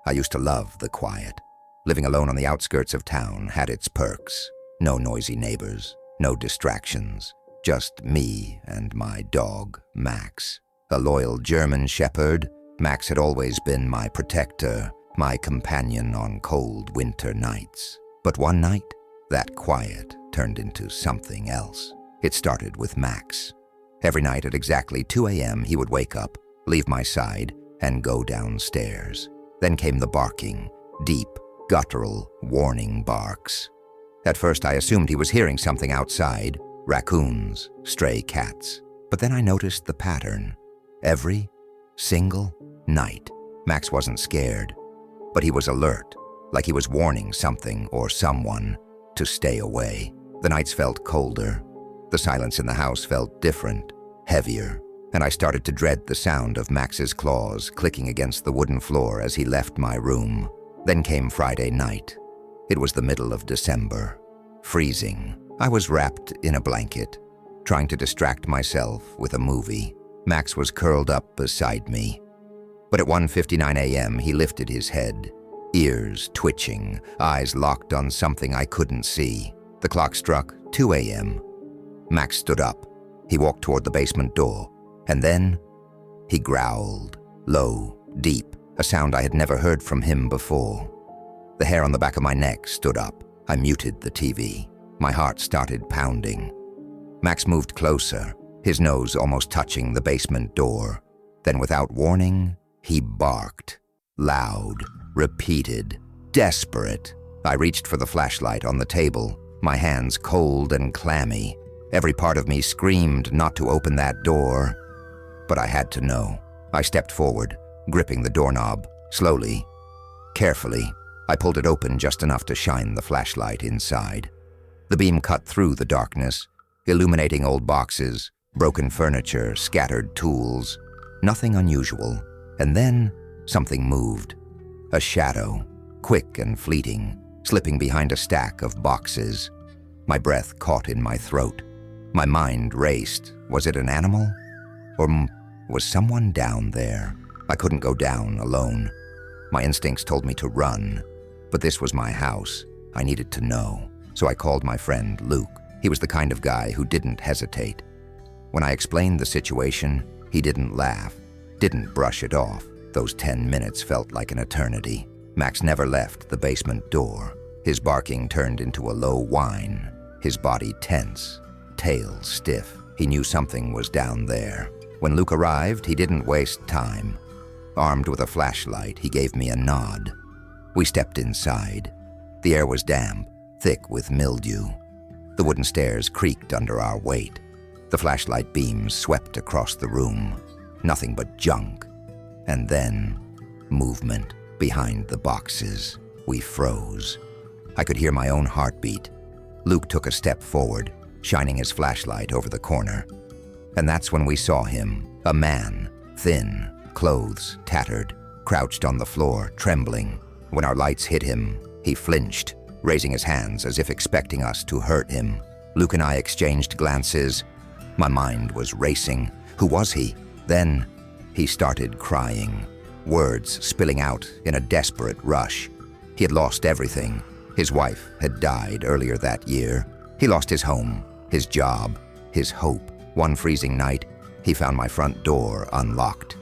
I used to love the quiet. Living alone on the outskirts of town had its perks. No noisy neighbors, no distractions, just me and my dog, Max. A loyal German shepherd, Max had always been my protector, my companion on cold winter nights. But one night, that quiet turned into something else. It started with Max. Every night at exactly 2 a.m., he would wake up, leave my side, and go downstairs. Then came the barking, deep, guttural, warning barks. At first, I assumed he was hearing something outside, raccoons, stray cats. But then I noticed the pattern. Every single night, Max wasn't scared, but he was alert, like he was warning something or someone to stay away. The nights felt colder. The silence in the house felt different, heavier, and I started to dread the sound of Max's claws clicking against the wooden floor as he left my room. Then came Friday night. It was the middle of December. Freezing. I was wrapped in a blanket, trying to distract myself with a movie. Max was curled up beside me. But at 1:59 a.m., he lifted his head, ears twitching, eyes locked on something I couldn't see. The clock struck 2 a.m. Max stood up. He walked toward the basement door, and then he growled, low, deep, a sound I had never heard from him before. The hair on the back of my neck stood up. I muted the TV. My heart started pounding. Max moved closer, his nose almost touching the basement door. Then without warning, he barked. Loud, repeated, desperate. I reached for the flashlight on the table, my hands cold and clammy. Every part of me screamed not to open that door, but I had to know. I stepped forward, gripping the doorknob, slowly, carefully. I pulled it open just enough to shine the flashlight inside. The beam cut through the darkness, illuminating old boxes, broken furniture, scattered tools. Nothing unusual. And then something moved. A shadow, quick and fleeting, slipping behind a stack of boxes. My breath caught in my throat. My mind raced. Was it an animal? Or was someone down there? I couldn't go down alone. My instincts told me to run, but this was my house. I needed to know. So I called my friend Luke. He was the kind of guy who didn't hesitate. When I explained the situation, he didn't laugh, didn't brush it off. Those 10 minutes felt like an eternity. Max never left the basement door. His barking turned into a low whine, his body tense, tail stiff. He knew something was down there. When Luke arrived, he didn't waste time. Armed with a flashlight, he gave me a nod. We stepped inside. The air was damp, thick with mildew. The wooden stairs creaked under our weight. The flashlight beams swept across the room. Nothing but junk. And then, movement behind the boxes. We froze. I could hear my own heartbeat. Luke took a step forward, shining his flashlight over the corner. And that's when we saw him, a man, thin, clothes tattered, crouched on the floor, trembling. When our lights hit him, he flinched, raising his hands as if expecting us to hurt him. Luke and I exchanged glances. My mind was racing. Who was he? Then he started crying, words spilling out in a desperate rush. He had lost everything. His wife had died earlier that year. He lost his home, his job, his hope. One freezing night, he found my front door unlocked.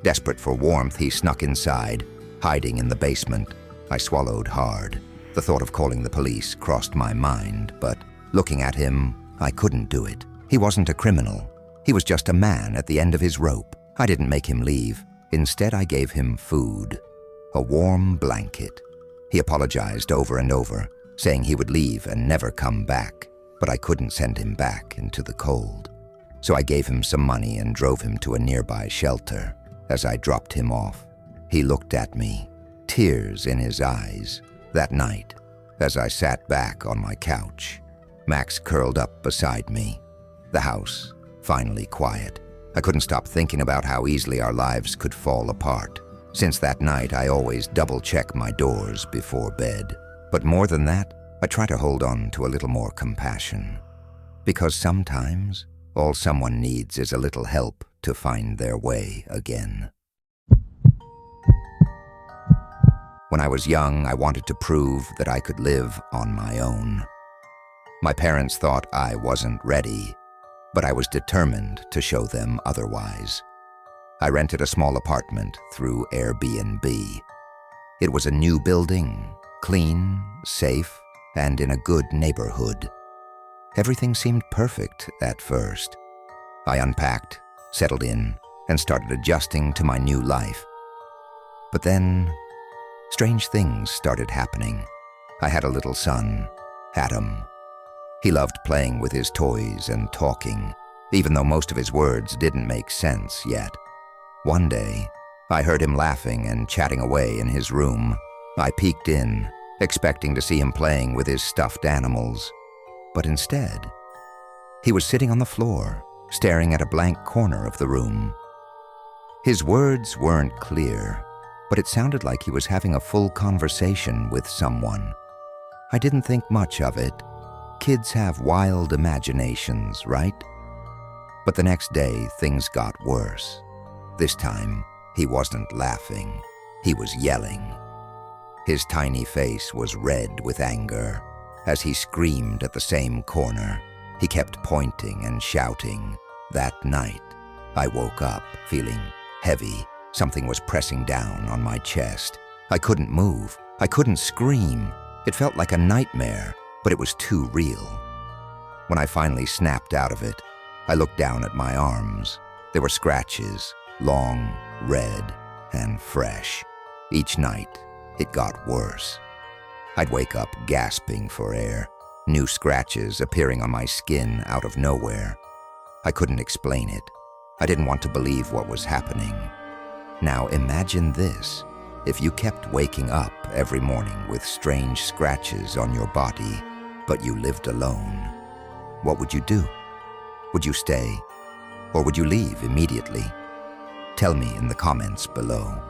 Desperate for warmth, he snuck inside, hiding in the basement. I swallowed hard. The thought of calling the police crossed my mind, but looking at him, I couldn't do it. He wasn't a criminal. He was just a man at the end of his rope. I didn't make him leave. Instead, I gave him food, a warm blanket. He apologized over and over, saying he would leave and never come back, but I couldn't send him back into the cold. So I gave him some money and drove him to a nearby shelter. As I dropped him off, he looked at me, tears in his eyes. That night, as I sat back on my couch, Max curled up beside me. The house, finally quiet. I couldn't stop thinking about how easily our lives could fall apart. Since that night, I always double-check my doors before bed. But more than that, I try to hold on to a little more compassion. Because sometimes, all someone needs is a little help to find their way again. When I was young, I wanted to prove that I could live on my own. My parents thought I wasn't ready, but I was determined to show them otherwise. I rented a small apartment through Airbnb. It was a new building, clean, safe, and in a good neighborhood. Everything seemed perfect at first. I unpacked, settled in, and started adjusting to my new life. But then, strange things started happening. I had a little son, Adam. He loved playing with his toys and talking, even though most of his words didn't make sense yet. One day, I heard him laughing and chatting away in his room. I peeked in, expecting to see him playing with his stuffed animals. But instead, he was sitting on the floor, staring at a blank corner of the room. His words weren't clear, but it sounded like he was having a full conversation with someone. I didn't think much of it. Kids have wild imaginations, right? But the next day, things got worse. This time, he wasn't laughing. He was yelling. His tiny face was red with anger. As he screamed at the same corner, he kept pointing and shouting. That night, I woke up feeling heavy. Something was pressing down on my chest. I couldn't move. I couldn't scream. It felt like a nightmare, but it was too real. When I finally snapped out of it, I looked down at my arms. There were scratches, long, red, and fresh. Each night, it got worse. I'd wake up gasping for air, new scratches appearing on my skin out of nowhere. I couldn't explain it. I didn't want to believe what was happening. Now imagine this. If you kept waking up every morning with strange scratches on your body, but you lived alone, what would you do? Would you stay? Or would you leave immediately? Tell me in the comments below.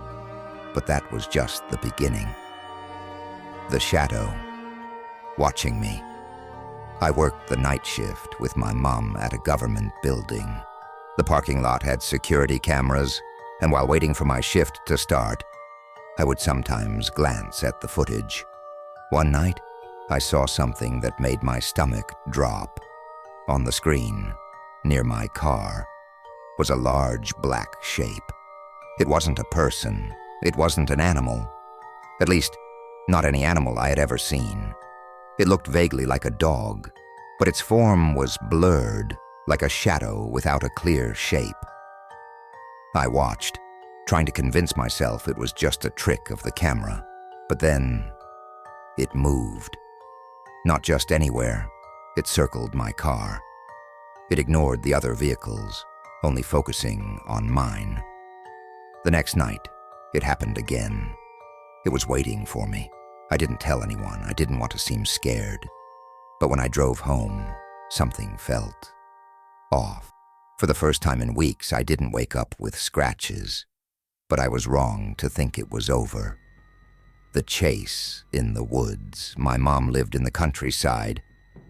But that was just the beginning. The shadow, watching me. I worked the night shift with my mom at a government building. The parking lot had security cameras, and while waiting for my shift to start, I would sometimes glance at the footage. One night, I saw something that made my stomach drop. On the screen, near my car, was a large black shape. It wasn't a person. It wasn't an animal. At least, not any animal I had ever seen. It looked vaguely like a dog, but its form was blurred, like a shadow without a clear shape. I watched, trying to convince myself it was just a trick of the camera. But then, it moved. Not just anywhere. It circled my car. It ignored the other vehicles, only focusing on mine. The next night, it happened again. It was waiting for me. I didn't tell anyone. I didn't want to seem scared. But when I drove home, something felt off. For the first time in weeks, I didn't wake up with scratches. But I was wrong to think it was over. The chase in the woods. My mom lived in the countryside,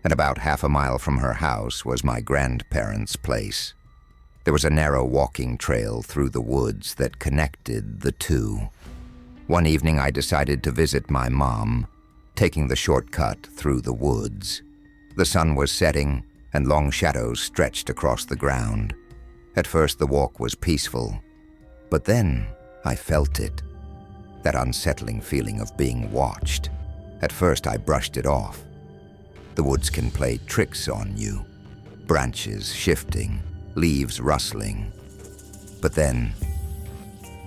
and about half a mile from her house was my grandparents' place. There was a narrow walking trail through the woods that connected the two. One evening I decided to visit my mom, taking the shortcut through the woods. The sun was setting, and long shadows stretched across the ground. At first the walk was peaceful, but then I felt it. That unsettling feeling of being watched. At first I brushed it off. The woods can play tricks on you. Branches shifting, leaves rustling. But then,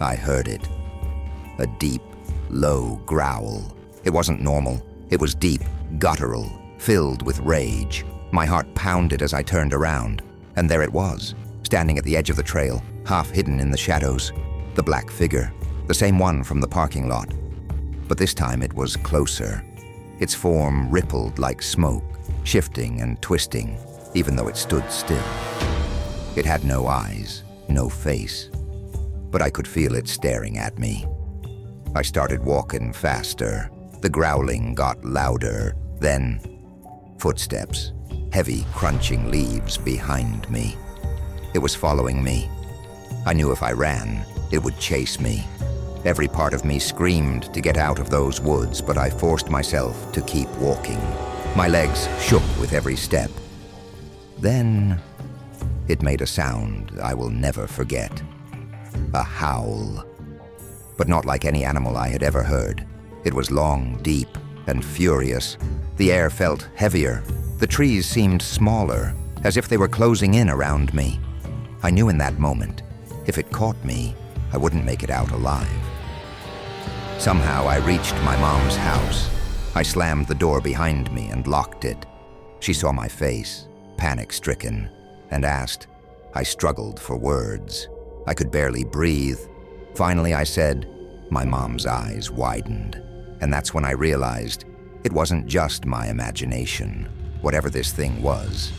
I heard it. A deep, low growl. It wasn't normal. It was deep, guttural, filled with rage. My heart pounded as I turned around, and there it was, standing at the edge of the trail, half hidden in the shadows. The black figure, the same one from the parking lot. But this time it was closer. Its form rippled like smoke, shifting and twisting, even though it stood still. It had no eyes, no face, but I could feel it staring at me. I started walking faster. The growling got louder. Then, footsteps, heavy crunching leaves behind me. It was following me. I knew if I ran, it would chase me. Every part of me screamed to get out of those woods, but I forced myself to keep walking. My legs shook with every step. Then it made a sound I will never forget. A howl. But not like any animal I had ever heard. It was long, deep, and furious. The air felt heavier. The trees seemed smaller, as if they were closing in around me. I knew in that moment, if it caught me, I wouldn't make it out alive. Somehow I reached my mom's house. I slammed the door behind me and locked it. She saw my face, panic-stricken, and asked. I struggled for words. I could barely breathe. Finally, I said. My mom's eyes widened, and that's when I realized it wasn't just my imagination. Whatever this thing was,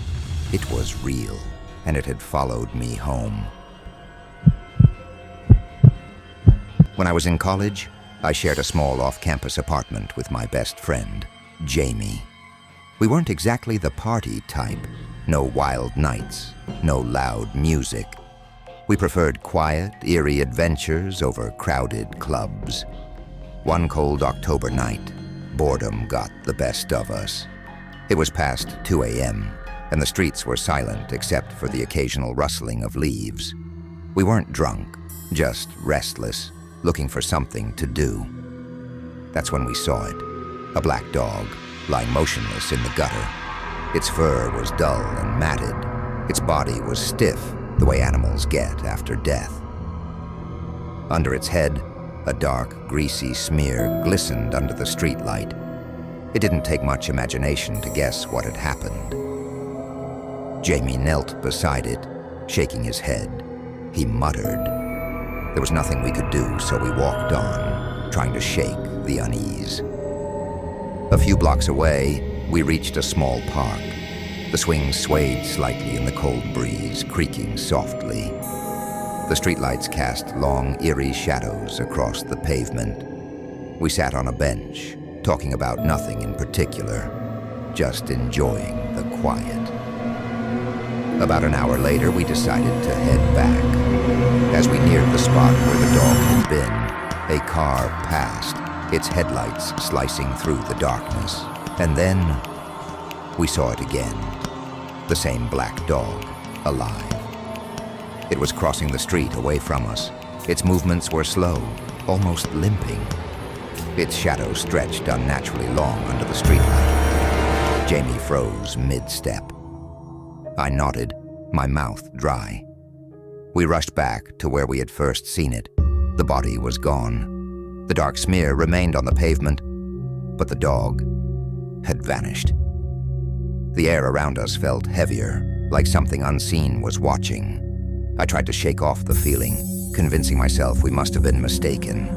it was real, and it had followed me home. When I was in college, I shared a small off-campus apartment with my best friend, Jamie. We weren't exactly the party type. No wild nights, no loud music. We preferred quiet, eerie adventures over crowded clubs. One cold October night, boredom got the best of us. It was past 2 a.m., and the streets were silent except for the occasional rustling of leaves. We weren't drunk, just restless, looking for something to do. That's when we saw it, a black dog, lying motionless in the gutter. Its fur was dull and matted. Its body was stiff, the way animals get after death. Under its head, a dark, greasy smear glistened under the streetlight. It didn't take much imagination to guess what had happened. Jamie knelt beside it, shaking his head. He muttered. There was nothing we could do, so we walked on, trying to shake the unease. A few blocks away, we reached a small park. The swings swayed slightly in the cold breeze, creaking softly. The streetlights cast long, eerie shadows across the pavement. We sat on a bench, talking about nothing in particular, just enjoying the quiet. About an hour later, we decided to head back. As we neared the spot where the dog had been, a car passed, its headlights slicing through the darkness. And then we saw it again, the same black dog, alive. It was crossing the street away from us. Its movements were slow, almost limping. Its shadow stretched unnaturally long under the streetlight. Jamie froze mid-step. I nodded, my mouth dry. We rushed back to where we had first seen it. The body was gone. The dark smear remained on the pavement, but the dog had vanished. The air around us felt heavier, like something unseen was watching. I tried to shake off the feeling, convincing myself we must have been mistaken.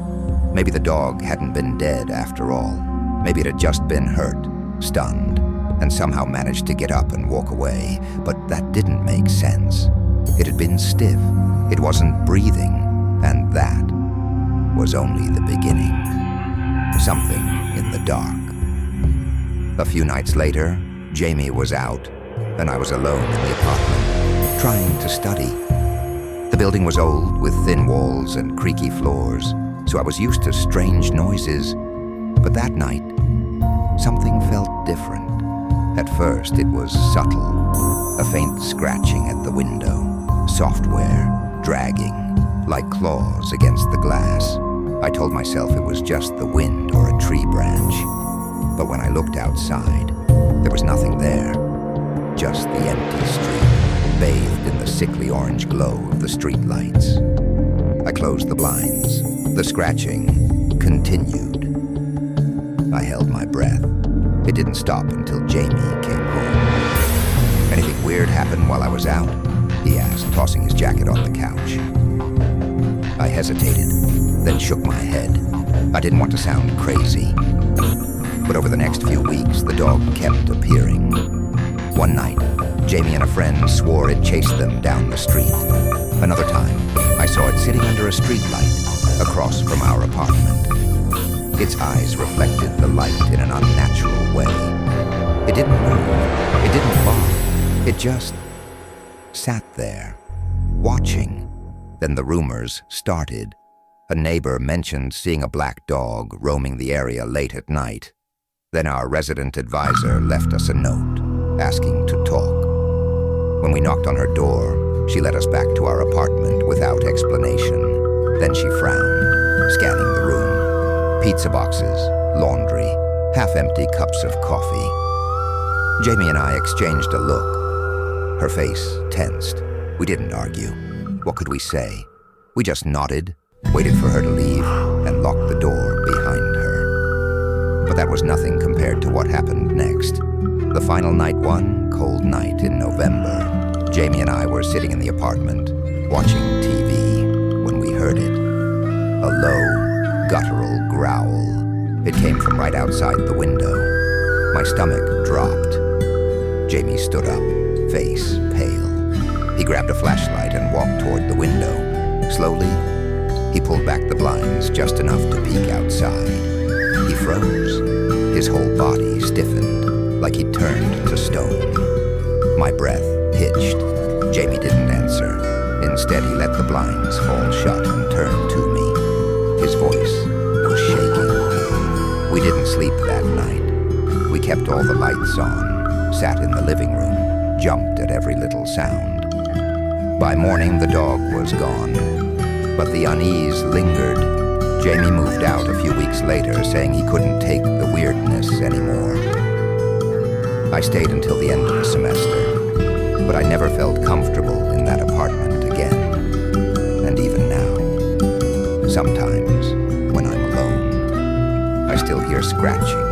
Maybe the dog hadn't been dead after all. Maybe it had just been hurt, stunned, and somehow managed to get up and walk away. But that didn't make sense. It had been stiff. It wasn't breathing, and that was only the beginning. Something in the dark. A few nights later, Jamie was out, and I was alone in the apartment, trying to study. The building was old, with thin walls and creaky floors, so I was used to strange noises. But that night, something felt different. At first, it was subtle, a faint scratching at the window, software, dragging, like claws against the glass. I told myself it was just the wind or a tree branch. But when I looked outside, there was nothing there, just the empty street, bathed in the sickly orange glow of the streetlights. I closed the blinds. The scratching continued. I held my breath. It didn't stop until Jamie came home. Anything weird happen while I was out? He asked, tossing his jacket on the couch. I hesitated, then shook my head. I didn't want to sound crazy. But over the next few weeks, the dog kept appearing. One night, Jamie and a friend swore it chased them down the street. Another time, I saw it sitting under a streetlight across from our apartment. Its eyes reflected the light in an unnatural way. It didn't move. It didn't bark. It just sat there, watching. Then the rumors started. A neighbor mentioned seeing a black dog roaming the area late at night. Then our resident advisor left us a note, asking to talk. When we knocked on her door, she led us back to our apartment without explanation. Then she frowned, scanning the room. Pizza boxes, laundry, half-empty cups of coffee. Jamie and I exchanged a look. Her face tensed. We didn't argue. What could we say? We just nodded, waited for her to leave, and locked the door behind her. But that was nothing compared to what happened next. The final night one cold night in November. Jamie and I were sitting in the apartment, watching TV, when we heard it. A low, guttural growl. It came from right outside the window. My stomach dropped. Jamie stood up, face pale. He grabbed a flashlight and walked toward the window. Slowly, he pulled back the blinds just enough to peek outside. He froze. His whole body stiffened, like he'd turned to stone. My breath hitched. Jamie didn't answer. Instead, he let the blinds fall shut and turned to me. His voice was shaking. We didn't sleep that night. We kept all the lights on, sat in the living room, jumped at every little sound. By morning, the dog was gone, but the unease lingered. Jamie moved out a few weeks later, saying he couldn't take the weirdness anymore. I stayed until the end of the semester, but I never felt comfortable in that apartment again. And even now, sometimes when I'm alone, I still hear scratching